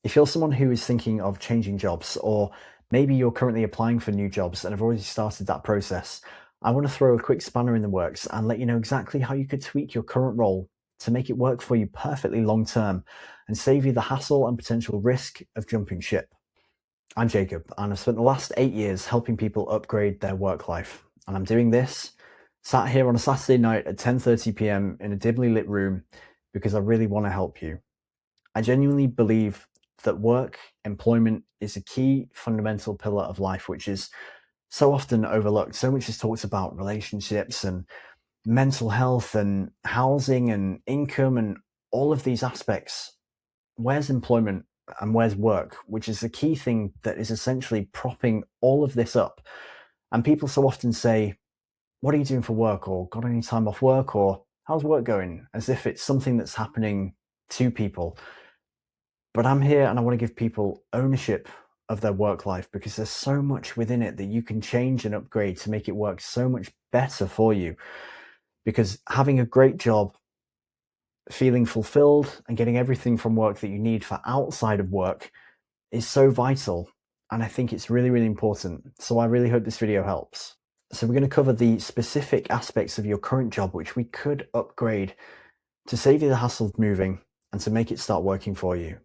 If you're someone who is thinking of changing jobs, or maybe you're currently applying for new jobs and have already started that process, I want to throw a quick spanner in the works and let you know exactly how you could tweak your current role to make it work for you perfectly long term and save you the hassle and potential risk of jumping ship. I'm Jacob, and I've spent the last 8 years helping people upgrade their work life. And I'm doing this sat here on a Saturday night at 10:30 p.m. in a dimly lit room because I really want to help you. I genuinely believe that work, employment is a key fundamental pillar of life, which is so often overlooked. So much is talked about relationships and mental health and housing and income and all of these aspects. Where's employment and where's work, which is the key thing that is essentially propping all of this up? And people so often say, what are you doing for work? Or got any time off work? Or how's work going? As if it's something that's happening to people. But I'm here and I want to give people ownership of their work life because there's so much within it that you can change and upgrade to make it work so much better for you. Because having a great job, feeling fulfilled, and getting everything from work that you need for outside of work is so vital. And I think it's really, really important. So I really hope this video helps. So we're going to cover the specific aspects of your current job, which we could upgrade to save you the hassle of moving and to make it start working for you.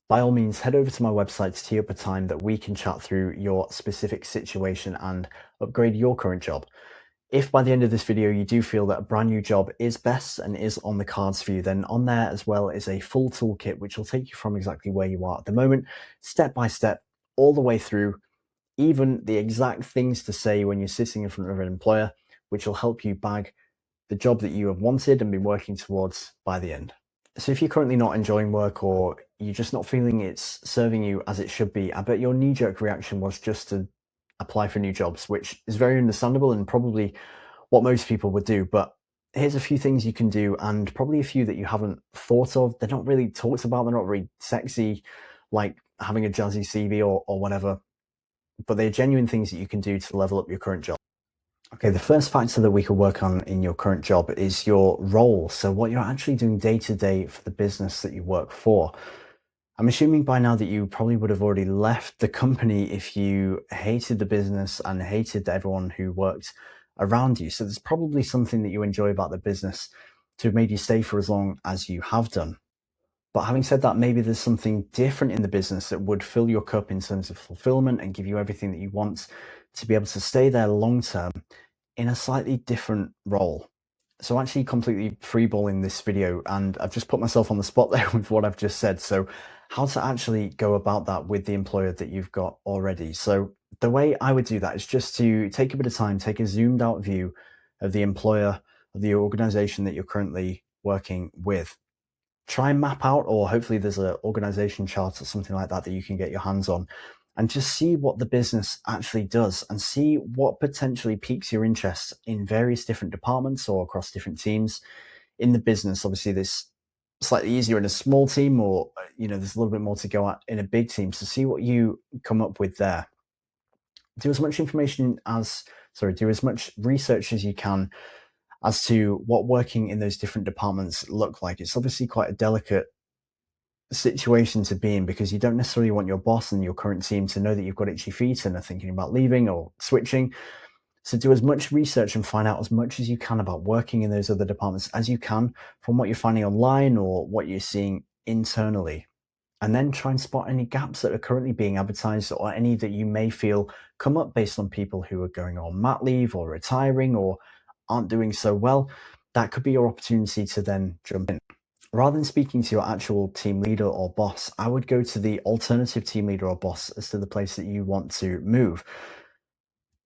By all means, head over to my website to tee up a time that we can chat through your specific situation and upgrade your current job. If by the end of this video you do feel that a brand new job is best and is on the cards for you, then on there as well is a full toolkit which will take you from exactly where you are at the moment, step by step, all the way through, even the exact things to say when you're sitting in front of an employer, which will help you bag the job that you have wanted and been working towards by the end. So if you're currently not enjoying work or you're just not feeling it's serving you as it should be, I bet your knee-jerk reaction was just to apply for new jobs, which is very understandable and probably what most people would do. But here's a few things you can do, and probably a few that you haven't thought of. They're not really talked about. They're not really sexy, like having a jazzy CV or whatever, but they're genuine things that you can do to level up your current job. Okay, the first factor that we could work on in your current job is your role. So what you're actually doing day to day for the business that you work for. I'm assuming by now that you probably would have already left the company if you hated the business and hated everyone who worked around you. So there's probably something that you enjoy about the business to have made you stay for as long as you have done. But having said that, maybe there's something different in the business that would fill your cup in terms of fulfillment and give you everything that you want to be able to stay there long term in a slightly different role. So actually completely freeballing this video, and I've just put myself on the spot there with what I've just said. So how to actually go about that with the employer that you've got already. So the way I would do that is just to take a bit of time, take a zoomed out view of the employer, of the organization that you're currently working with. Try and map out, or hopefully there's an organization chart or something like that that you can get your hands on, and just see what the business actually does and see what potentially piques your interest in various different departments or across different teams in the business. Obviously, this slightly easier in a small team, or there's a little bit more to go at in a big team. So see what you come up with there. Do as much research as you can as to what working in those different departments look like. It's obviously quite a delicate situation to be in because you don't necessarily want your boss and your current team to know that you've got itchy feet and are thinking about leaving or switching. So do as much research and find out as much as you can about working in those other departments as you can from what you're finding online or what you're seeing internally. And then try and spot any gaps that are currently being advertised or any that you may feel come up based on people who are going on mat leave or retiring or aren't doing so well. That could be your opportunity to then jump in. Rather than speaking to your actual team leader or boss, I would go to the alternative team leader or boss as to the place that you want to move.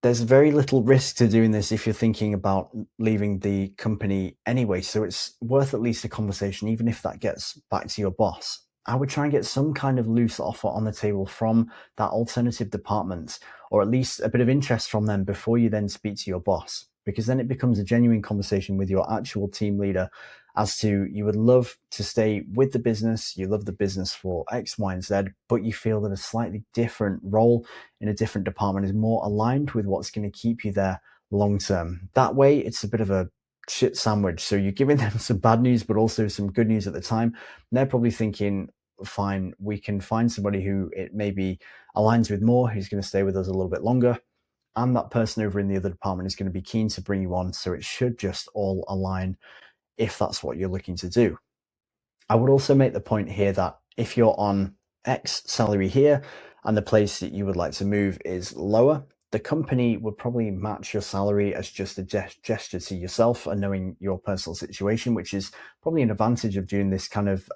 There's very little risk to doing this if you're thinking about leaving the company anyway, so it's worth at least a conversation, even if that gets back to your boss. I would try and get some kind of loose offer on the table from that alternative department, or at least a bit of interest from them before you then speak to your boss, because then it becomes a genuine conversation with your actual team leader as to you would love to stay with the business, you love the business for X, Y, and Z, but you feel that a slightly different role in a different department is more aligned with what's going to keep you there long term. That way, it's a bit of a shit sandwich. So you're giving them some bad news, but also some good news at the time. And they're probably thinking, fine, we can find somebody who it maybe aligns with more, who's going to stay with us a little bit longer. And that person over in the other department is going to be keen to bring you on. So it should just all align if that's what you're looking to do. I would also make the point here that if you're on X salary here and the place that you would like to move is lower, the company would probably match your salary as just a gesture to yourself and knowing your personal situation, which is probably an advantage of doing this kind of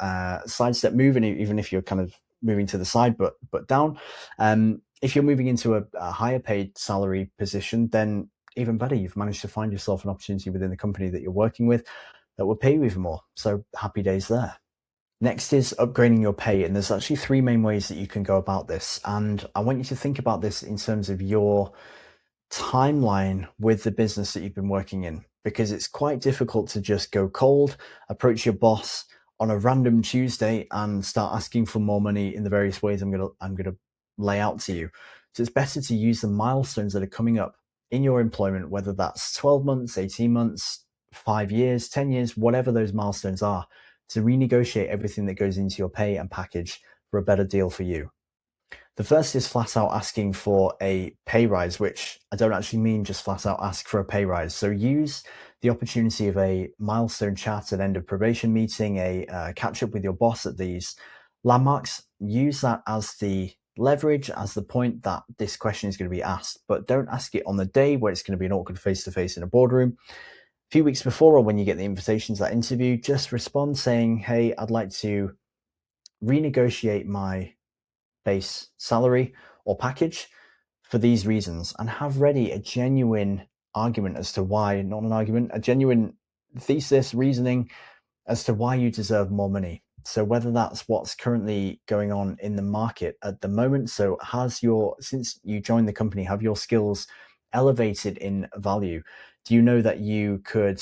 sidestep move. And even if you're kind of moving to the side but down, if you're moving into a higher paid salary position, then even better, you've managed to find yourself an opportunity within the company that you're working with that will pay you even more. So happy days there. Next is upgrading your pay. And there's actually three main ways that you can go about this. And I want you to think about this in terms of your timeline with the business that you've been working in, because it's quite difficult to just go cold, approach your boss on a random Tuesday and start asking for more money in the various ways I'm going to lay out to you. So it's better to use the milestones that are coming up in your employment, whether that's 12 months, 18 months, 5 years, 10 years, whatever those milestones are, to renegotiate everything that goes into your pay and package for a better deal for you. The first is flat out asking for a pay rise, which I don't actually mean just flat out ask for a pay rise. So use the opportunity of a milestone chat at end of probation meeting, a catch up with your boss at these landmarks. Use that as the leverage, as the point that this question is going to be asked, but don't ask it on the day where it's going to be an awkward face-to-face in a boardroom. A few weeks before, or when you get the invitation to that interview, just respond saying, hey, I'd like to renegotiate my base salary or package for these reasons, and have ready a genuine argument as to why, not an argument, a genuine thesis, reasoning as to why you deserve more money. So whether that's what's currently going on in the market at the moment. So since you joined the company, have your skills elevated in value? Do you know that you could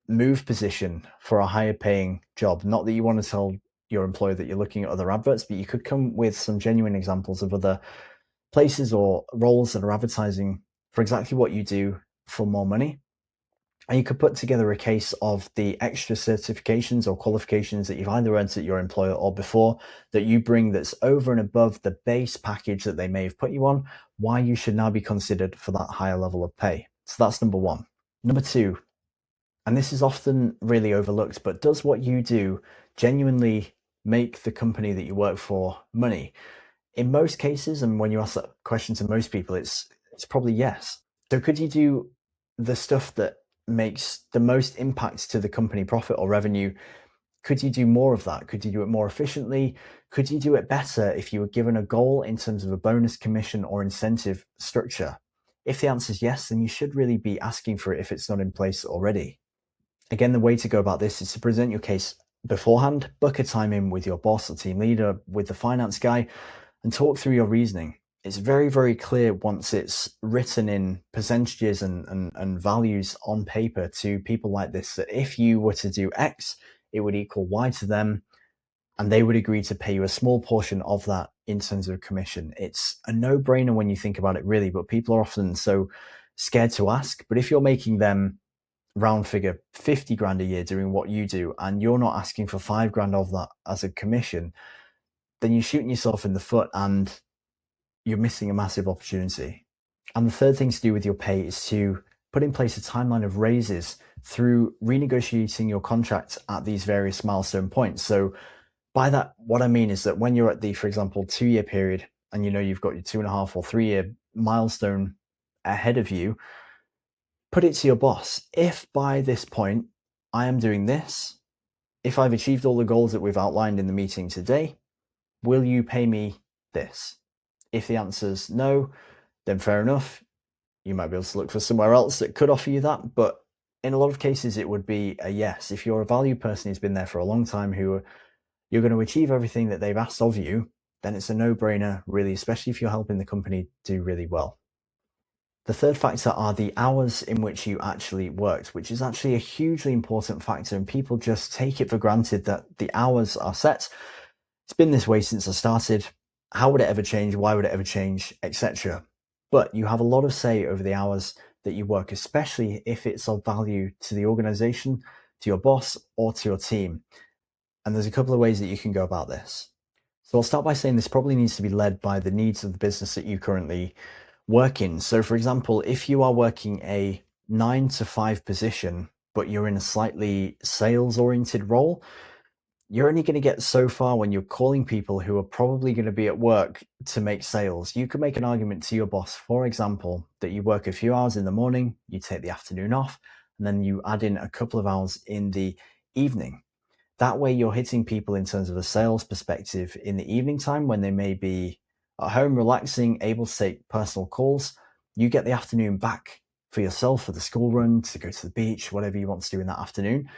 move position for a higher paying job? Not that you want to tell your employer that you're looking at other adverts, but you could come with some genuine examples of other places or roles that are advertising for exactly what you do for more money. And you could put together a case of the extra certifications or qualifications that you've either earned at your employer or before that you bring that's over and above the base package that they may have put you on, why you should now be considered for that higher level of pay. So that's number one. Number two, and this is often really overlooked, but does what you do genuinely make the company that you work for money? In most cases, and when you ask that question to most people, it's probably yes. So could you do the stuff that makes the most impact to the company profit or revenue? Could you do more of that? Could you do it more efficiently? Could you do it better if you were given a goal in terms of a bonus, commission, or incentive structure? If the answer is yes, then you should really be asking for it if it's not in place already. Again, the way to go about this is to present your case beforehand, book a time in with your boss or team leader, with the finance guy, and talk through your reasoning. It's very, very clear once it's written in percentages and values on paper to people like this, that if you were to do X, it would equal Y to them, and they would agree to pay you a small portion of that in terms of commission. It's a no-brainer when you think about it, really, but people are often so scared to ask. But if you're making them round figure 50 grand a year doing what you do, and you're not asking for 5 grand of that as a commission, then you're shooting yourself in the foot and you're missing a massive opportunity. And the third thing to do with your pay is to put in place a timeline of raises through renegotiating your contract at these various milestone points. So by that, what I mean is that when you're at the, for example, 2-year period, and you know you've got your 2.5 or 3-year milestone ahead of you, put it to your boss. If by this point I am doing this, if I've achieved all the goals that we've outlined in the meeting today, will you pay me this? If the answer is no, then fair enough. You might be able to look for somewhere else that could offer you that. But in a lot of cases, it would be a yes. If you're a value person who's been there for a long time, who you're going to achieve everything that they've asked of you, then it's a no-brainer, really, especially if you're helping the company do really well. The third factor are the hours in which you actually worked, which is actually a hugely important factor, and people just take it for granted that the hours are set. It's been this way since I started. How would it ever change? Why would it ever change? Etc. But you have a lot of say over the hours that you work, especially if it's of value to the organization, to your boss, or to your team. And there's a couple of ways that you can go about this. So I'll start by saying this probably needs to be led by the needs of the business that you currently work in. So, for example, if you are working a 9 to 5 position, but you're in a slightly sales oriented role, you're only going to get so far when you're calling people who are probably going to be at work to make sales. You could make an argument to your boss, for example, that you work a few hours in the morning, you take the afternoon off, and then you add in a couple of hours in the evening. That way, you're hitting people in terms of a sales perspective in the evening time when they may be at home relaxing, able to take personal calls. You get the afternoon back for yourself for the school run, to go to the beach, whatever you want to do in that afternoon.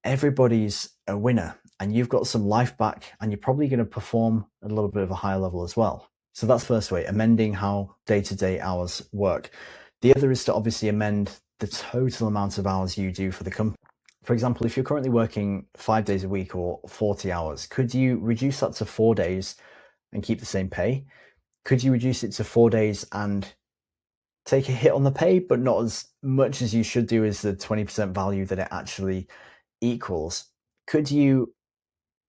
Everybody's a winner, and you've got some life back, and you're probably going to perform at a little bit of a higher level as well. So that's first way, amending how day-to-day hours work. The other is to obviously amend the total amount of hours you do for the company. For example, if you're currently working 5 days a week or 40 hours, could you reduce that to 4 days and keep the same pay? Could you reduce it to 4 days and take a hit on the pay, but not as much as you should do as the 20% value that it actually equals? Could you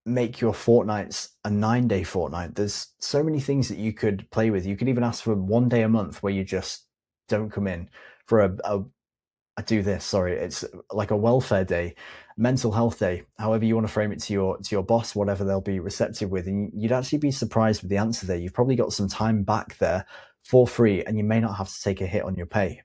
make your fortnights a 9-day fortnight? There's so many things that you could play with. You could even ask for 1 day a month where you just don't come in for it's like a welfare day, mental health day, however you want to frame it to your boss, whatever they'll be receptive with. And you'd actually be surprised with the answer there. You've probably got some time back there for free, and you may not have to take a hit on your pay.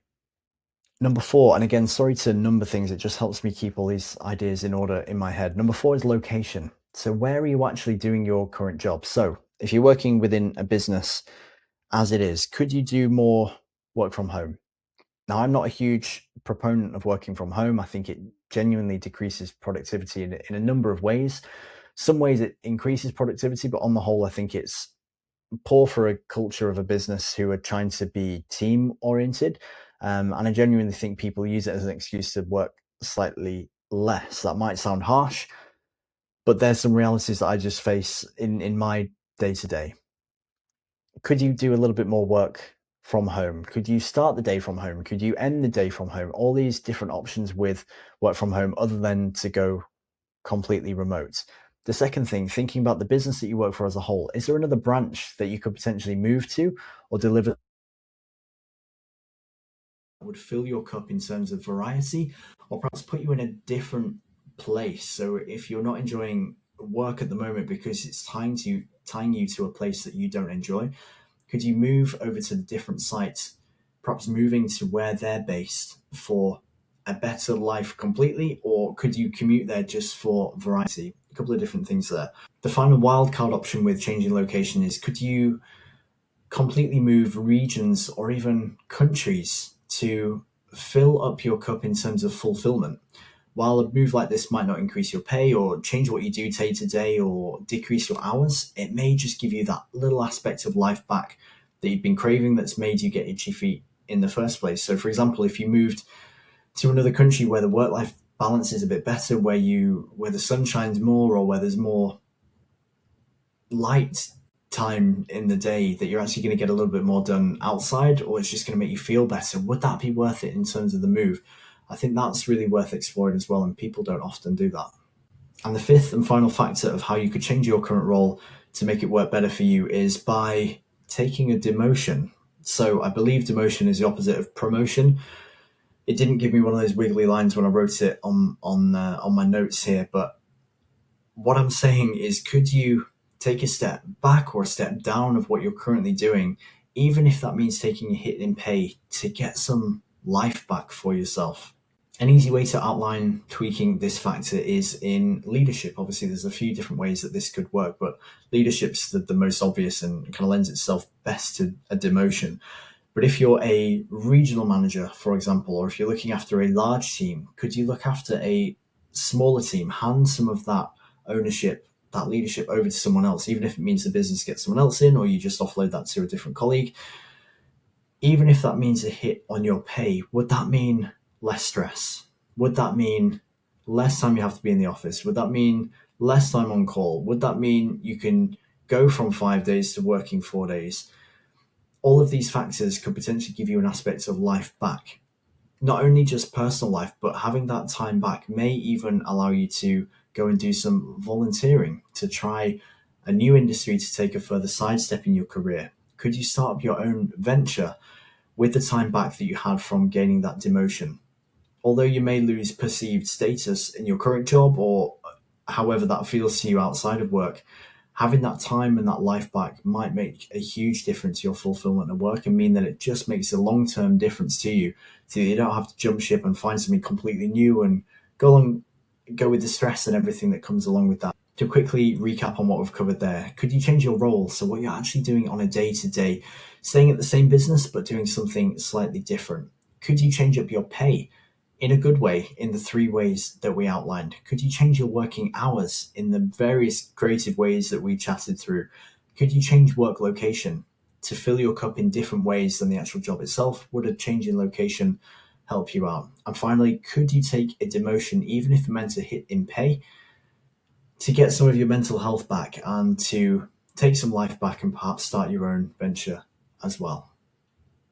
Number 4, and again, sorry to number things, it just helps me keep all these ideas in order in my head. Number 4 is location. So where are you actually doing your current job? So if you're working within a business as it is, could you do more work from home? Now, I'm not a huge proponent of working from home. I think it genuinely decreases productivity in a number of ways. Some ways it increases productivity, but on the whole, I think it's poor for a culture of a business who are trying to be team oriented. And I genuinely think people use it as an excuse to work slightly less. That might sound harsh, but there's some realities that I just face in my day to day. Could you do a little bit more work from home? Could you start the day from home? Could you end the day from home? All these different options with work from home other than to go completely remote. The second thing, thinking about the business that you work for as a whole, is there another branch that you could potentially move to or deliver that would fill your cup in terms of variety, or perhaps put you in a different place? So if you're not enjoying work at the moment because it's tying you to a place that you don't enjoy, could you move over to the different sites, perhaps moving to where they're based for a better life completely, or could you commute there just for variety? A couple of different things there. The final wildcard option with changing location is, could you completely move regions or even countries to fill up your cup in terms of fulfillment? While a move like this might not increase your pay or change what you do day to day or decrease your hours, it may just give you that little aspect of life back that you've been craving, that's made you get itchy feet in the first place. So, for example, if you moved to another country where the work-life balance is a bit better, where the sun shines more, or where there's more light time in the day, that you're actually going to get a little bit more done outside, or it's just going to make you feel better, would that be worth it in terms of the move? I think that's really worth exploring as well, and people don't often do that. And the fifth and final factor of how you could change your current role to make it work better for you is by taking a demotion. So I believe demotion is the opposite of promotion. It didn't give me one of those wiggly lines when I wrote it on my notes here, but what I'm saying is, could you take a step back or a step down of what you're currently doing, even if that means taking a hit in pay, to get some life back for yourself? An easy way to outline tweaking this factor is in leadership. Obviously, there's a few different ways that this could work, but leadership's the most obvious and kind of lends itself best to a demotion. But if you're a regional manager, for example, or if you're looking after a large team, could you look after a smaller team, hand some of that ownership, that leadership over to someone else, even if it means the business gets someone else in, or you just offload that to a different colleague? Even if that means a hit on your pay, would that mean less stress? Would that mean less time you have to be in the office? Would that mean less time on call? Would that mean you can go from 5 days to working 4 days? All of these factors could potentially give you an aspect of life back. Not only just personal life, but having that time back may even allow you to go and do some volunteering, to try a new industry, to take a further sidestep in your career? Could you start up your own venture with the time back that you had from gaining that demotion? Although you may lose perceived status in your current job, or however that feels to you outside of work, having that time and that life back might make a huge difference to your fulfillment at work, and mean that it just makes a long-term difference to you, so you don't have to jump ship and find something completely new and go with the stress and everything that comes along with that. To quickly recap on what we've covered there, could you change your role? So what you're actually doing on a day-to-day, staying at the same business but doing something slightly different. Could you change up your pay in a good way in the 3 ways that we outlined? Could you change your working hours in the various creative ways that we chatted through? Could you change work location to fill your cup in different ways than the actual job itself? Would a change in location help you out? And finally, could you take a demotion, even if it meant a hit in pay, to get some of your mental health back and to take some life back and perhaps start your own venture as well?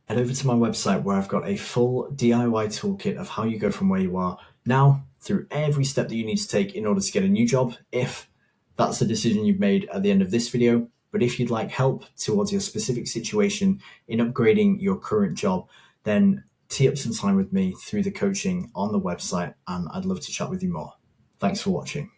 Head over to my website, where I've got a full DIY toolkit of how you go from where you are now through every step that you need to take in order to get a new job, if that's the decision you've made at the end of this video. But if you'd like help towards your specific situation in upgrading your current job, then tee up some time with me through the coaching on the website, and I'd love to chat with you more. Thanks for watching.